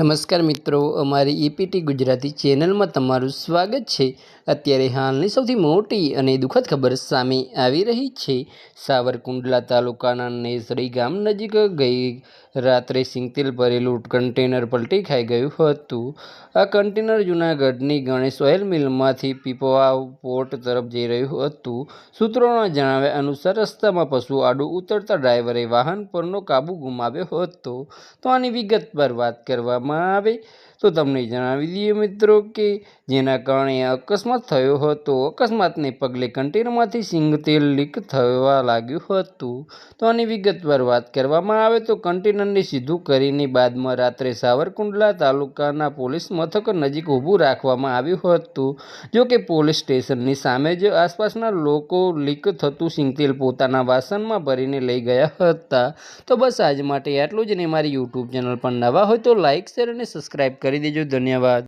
નમસ્કાર મિત્રો, અમારી ઈપીટી ગુજરાતી ચેનલમાં તમારું સ્વાગત છે। અત્યારે હાલની સૌથી મોટી અને દુઃખદ ખબર સામે આવી રહી છે। સાવરકુંડલા તાલુકાના નેસડી ગામ નજીક ગઈ રાત્રે સિંગતેલ ભરેલું કન્ટેનર પલટી ખાઈ ગયું હતું। આ કન્ટેનર જૂનાગઢની ગણેશ ઓઇલ મિલમાંથી પીપવાવ પોર્ટ તરફ જઈ રહ્યું હતું। સૂત્રોના જણાવ્યા અનુસાર રસ્તામાં પશુ આડું ઉતરતા ડ્રાઈવરે વાહન પરનો કાબુ ગુમાવ્યો હતો। તો આની વિગતવાર વાત કરવામાં આવે તો તમને જણાવી દઈએ મિત્રો કે જેના કારણે અકસ્માત થયો હતો। અકસ્માતને પગલે કન્ટેનરમાંથી સિંગતેલ લીક થવા લાગ્યું હતું। તો આની વિગતવાર વાત કરવામાં આવે તો કન્ટેનરને સીધું કરીને બાદમાં રાત્રે સાવરકુંડલા તાલુકાના પોલીસ મથક નજીક ઊભું રાખવામાં આવ્યું હતું। જો કે પોલીસ સ્ટેશનની સામે જ આસપાસના લોકો લીક થતું સિંગતેલ પોતાના વાસણમાં ભરીને લઈ ગયા હતા। તો બસ આજ માટે આટલું જ, ને મારી યુટ્યુબ ચેનલ પર નવા હોય તો લાઇક, શેર અને સબસ્ક્રાઈબ કરી દેજો। ધન્યવાદ।